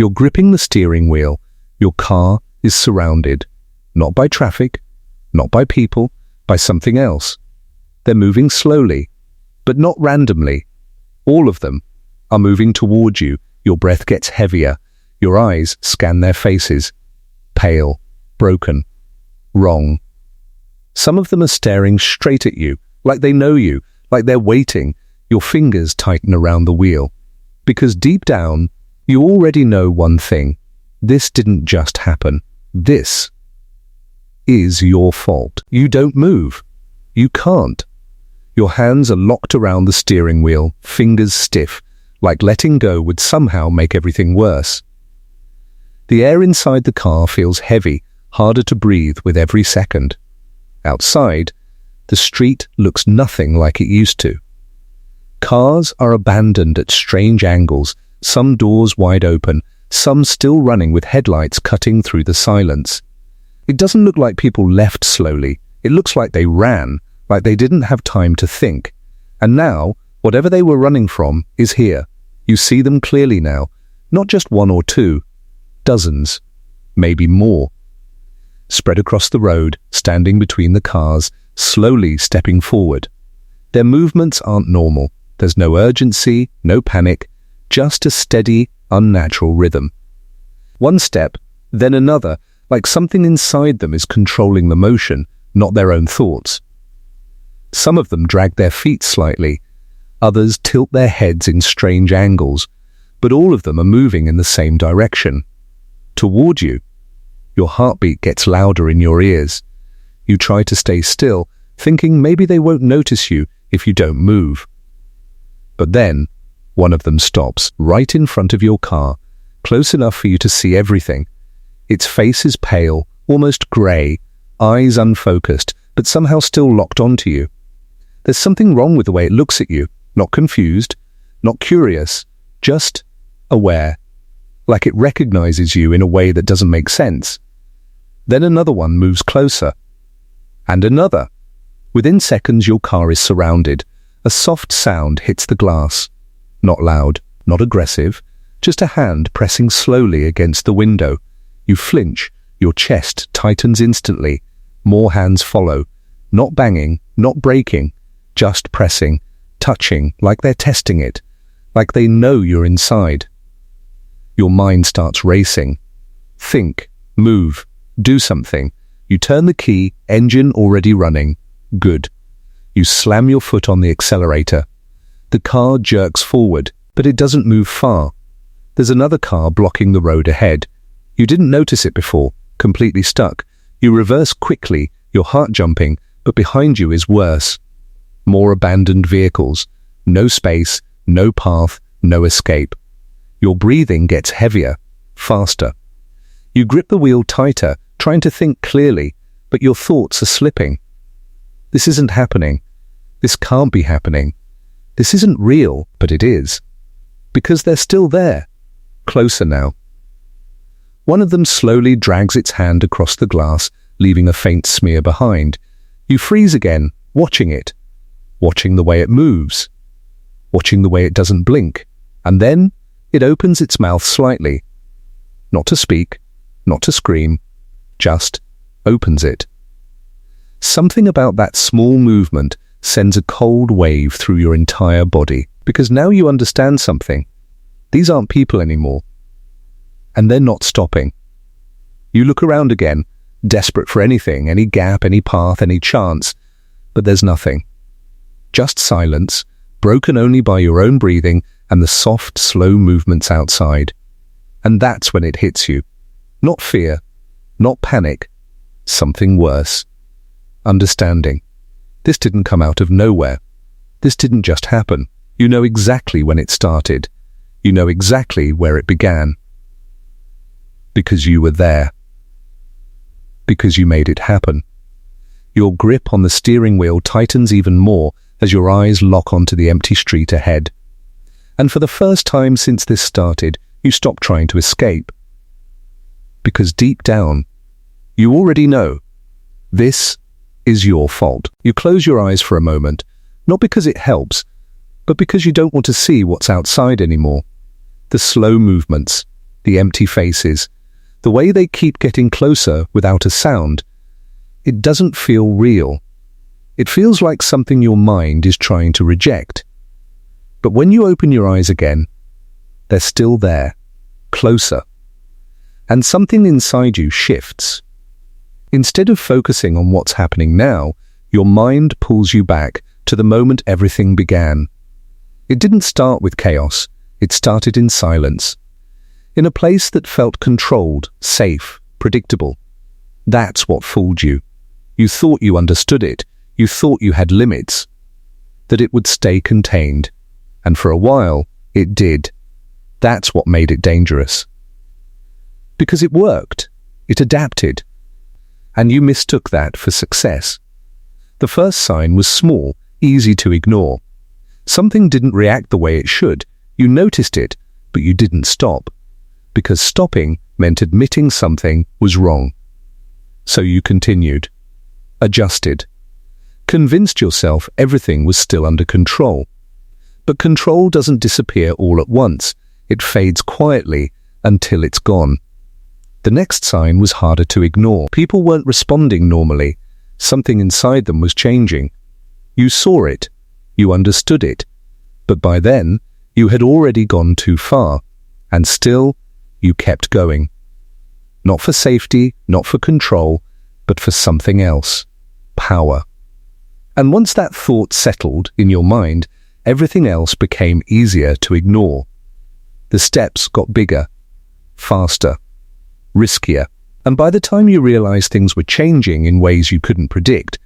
You're gripping the steering wheel. Your car is surrounded, not by traffic, not by people, by something else. They're moving slowly, but not randomly. All of them are moving toward you. Your breath gets heavier. Your eyes scan their faces. Pale, broken, wrong. Some of them are staring straight at you, like they know you, like they're waiting. Your fingers tighten around the wheel. Because deep down, you already know one thing. This didn't just happen. This is your fault. You don't move. You can't. Your hands are locked around the steering wheel, fingers stiff, like letting go would somehow make everything worse. The air inside the car feels heavy, harder to breathe with every second. Outside, the street looks nothing like it used to. Cars are abandoned at strange angles, some doors wide open, some still running with headlights cutting through the silence. It doesn't look like people left slowly. It looks like they ran, like they didn't have time to think. And now, whatever they were running from is here. You see them clearly now, not just one or two, dozens, maybe more. Spread across the road, standing between the cars, slowly stepping forward. Their movements aren't normal. There's no urgency, no panic, just a steady, unnatural rhythm. One step, then another, like something inside them is controlling the motion, not their own thoughts. Some of them drag their feet slightly, others tilt their heads in strange angles, but all of them are moving in the same direction. Toward you. Your heartbeat gets louder in your ears. You try to stay still, thinking maybe they won't notice you if you don't move. But then, one of them stops right in front of your car, close enough for you to see everything. Its face is pale, almost grey, eyes unfocused, but somehow still locked onto you. There's something wrong with the way it looks at you, not confused, not curious, just aware, like it recognizes you in a way that doesn't make sense. Then another one moves closer, and another. Within seconds, your car is surrounded. A soft sound hits the glass. Not loud, not aggressive, just a hand pressing slowly against the window. You flinch, your chest tightens instantly. More hands follow, not banging, not breaking, just pressing, touching, like they're testing it, like they know you're inside. Your mind starts racing. Think, move, do something. You turn the key, engine already running. Good. You slam your foot on the accelerator. The car jerks forward, but it doesn't move far. There's another car blocking the road ahead. You didn't notice it before, completely stuck. You reverse quickly, your heart jumping, but behind you is worse. More abandoned vehicles. No space, no path, no escape. Your breathing gets heavier, faster. You grip the wheel tighter, trying to think clearly, but your thoughts are slipping. This isn't happening. This can't be happening. This isn't real, but it is. Because they're still there. Closer now. One of them slowly drags its hand across the glass, leaving a faint smear behind. You freeze again, watching it. Watching the way it moves. Watching the way it doesn't blink. And then it opens its mouth slightly. Not to speak, not to scream, just opens it. Something about that small movement sends a cold wave through your entire body, because now you understand something. These aren't people anymore. And they're not stopping. You look around again, desperate for anything, any gap, any path, any chance, but there's nothing. Just silence, broken only by your own breathing and the soft, slow movements outside. And that's when it hits you. Not fear, not panic, something worse. Understanding. This didn't come out of nowhere. This didn't just happen. You know exactly when it started. You know exactly where it began. Because you were there. Because you made it happen. Your grip on the steering wheel tightens even more as your eyes lock onto the empty street ahead. And for the first time since this started, you stop trying to escape. Because deep down, you already know this is your fault. You close your eyes for a moment, not because it helps, but because you don't want to see what's outside anymore. The slow movements, the empty faces, the way they keep getting closer without a sound. It doesn't feel real. It feels like something your mind is trying to reject. But when you open your eyes again, they're still there, closer. And something inside you shifts. Instead of focusing on what's happening now, your mind pulls you back to the moment everything began. It didn't start with chaos. It started in silence. In a place that felt controlled, safe, predictable. That's what fooled you. You thought you understood it. You thought you had limits. That it would stay contained. And for a while, it did. That's what made it dangerous. Because it worked. It adapted. And you mistook that for success. The first sign was small, easy to ignore. Something didn't react the way it should. You noticed it, but you didn't stop. Because stopping meant admitting something was wrong. So you continued. Adjusted. Convinced yourself everything was still under control. But control doesn't disappear all at once. It fades quietly until it's gone. The next sign was harder to ignore. People weren't responding normally. Something inside them was changing. You saw it. You understood it. But by then, you had already gone too far. And still, you kept going. Not for safety, not for control, but for something else. Power. And once that thought settled in your mind, everything else became easier to ignore. The steps got bigger, faster, riskier. And by the time you realized things were changing in ways you couldn't predict,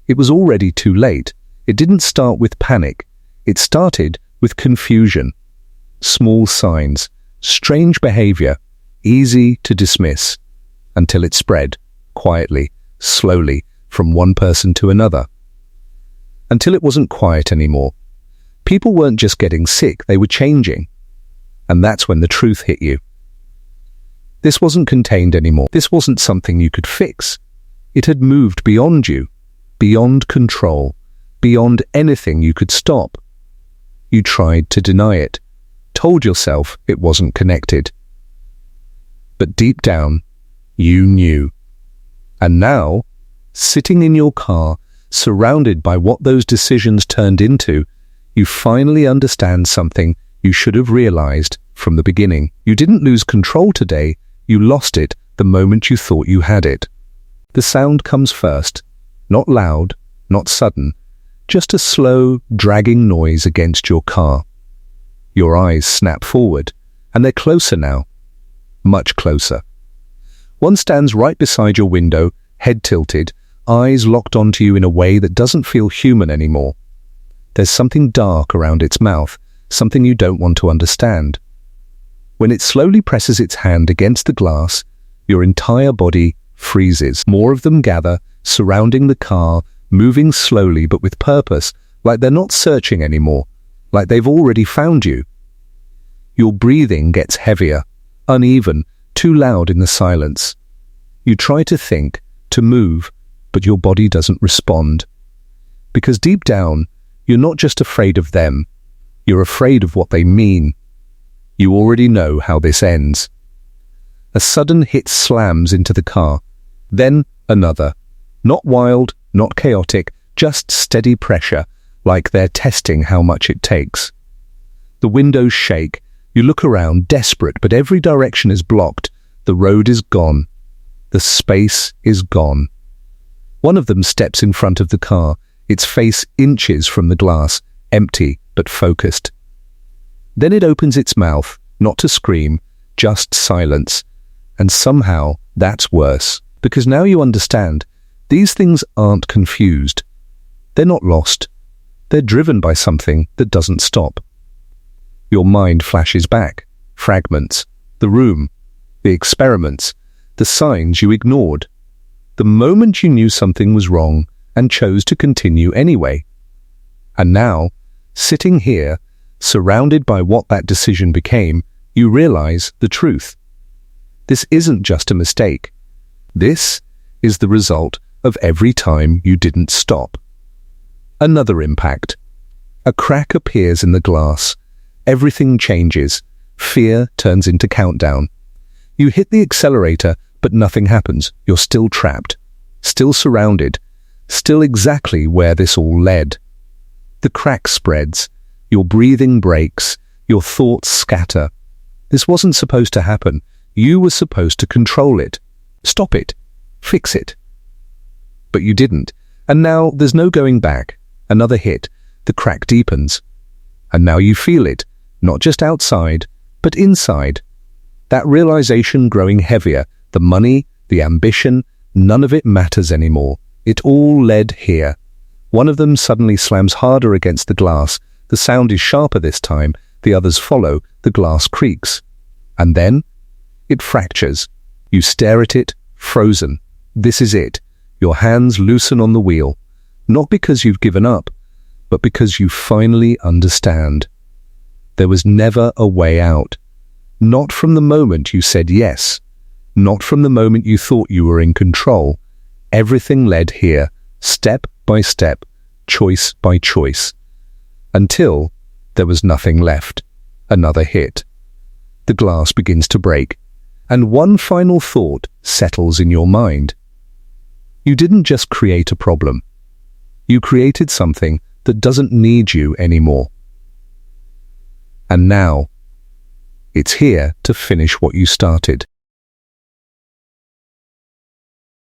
it was already too late. It didn't start with panic. It started with confusion. Small signs, strange behavior, easy to dismiss, until it spread, quietly, slowly, from one person to another. Until it wasn't quiet anymore. People weren't just getting sick, they were changing. And that's when the truth hit you. This wasn't contained anymore. This wasn't something you could fix. It had moved beyond you, beyond control, beyond anything you could stop. You tried to deny it, told yourself it wasn't connected. But deep down, you knew. And now, sitting in your car, surrounded by what those decisions turned into, you finally understand something you should have realized from the beginning. You didn't lose control today, you lost it the moment you thought you had it. The sound comes first, not loud, not sudden, just a slow, dragging noise against your car. Your eyes snap forward, and they're closer now, much closer. One stands right beside your window, head tilted, eyes locked onto you in a way that doesn't feel human anymore. There's something dark around its mouth, something you don't want to understand. When it slowly presses its hand against the glass, your entire body freezes. More of them gather, surrounding the car, moving slowly but with purpose, like they're not searching anymore, like they've already found you. Your breathing gets heavier, uneven, too loud in the silence. You try to think, to move, but your body doesn't respond. Because deep down, you're not just afraid of them, you're afraid of what they mean. You already know how this ends. A sudden hit slams into the car, then another. Not wild, not chaotic, just steady pressure, like they're testing how much it takes. The windows shake. You look around, desperate, but every direction is blocked. The road is gone. The space is gone. One of them steps in front of the car, its face inches from the glass, empty but focused. Then it opens its mouth, not to scream, just silence. And somehow that's worse, because now you understand, these things aren't confused. They're not lost. They're driven by something that doesn't stop. Your mind flashes back, fragments, the room, the experiments, the signs you ignored. The moment you knew something was wrong and chose to continue anyway. And now, sitting here, surrounded by what that decision became, you realize the truth. This isn't just a mistake. This is the result of every time you didn't stop. Another impact. A crack appears in the glass. Everything changes. Fear turns into countdown. You hit the accelerator, but nothing happens. You're still trapped, still surrounded, still exactly where this all led. The crack spreads, your breathing breaks, your thoughts scatter. This wasn't supposed to happen. You were supposed to control it, stop it, fix it. But you didn't, and now there's no going back. Another hit, the crack deepens. And now you feel it, not just outside, but inside. That realization growing heavier, the money, the ambition, none of it matters anymore. It all led here. One of them suddenly slams harder against the glass. The sound is sharper this time. The others follow. The glass creaks. And then it fractures. You stare at it, frozen. This is it. Your hands loosen on the wheel. Not because you've given up, but because you finally understand. There was never a way out. Not from the moment you said yes. Not from the moment you thought you were in control. Everything led here, step by step, choice by choice. Until there was nothing left. Another hit. The glass begins to break, and one final thought settles in your mind. You didn't just create a problem. You created something that doesn't need you anymore. And now, it's here to finish what you started.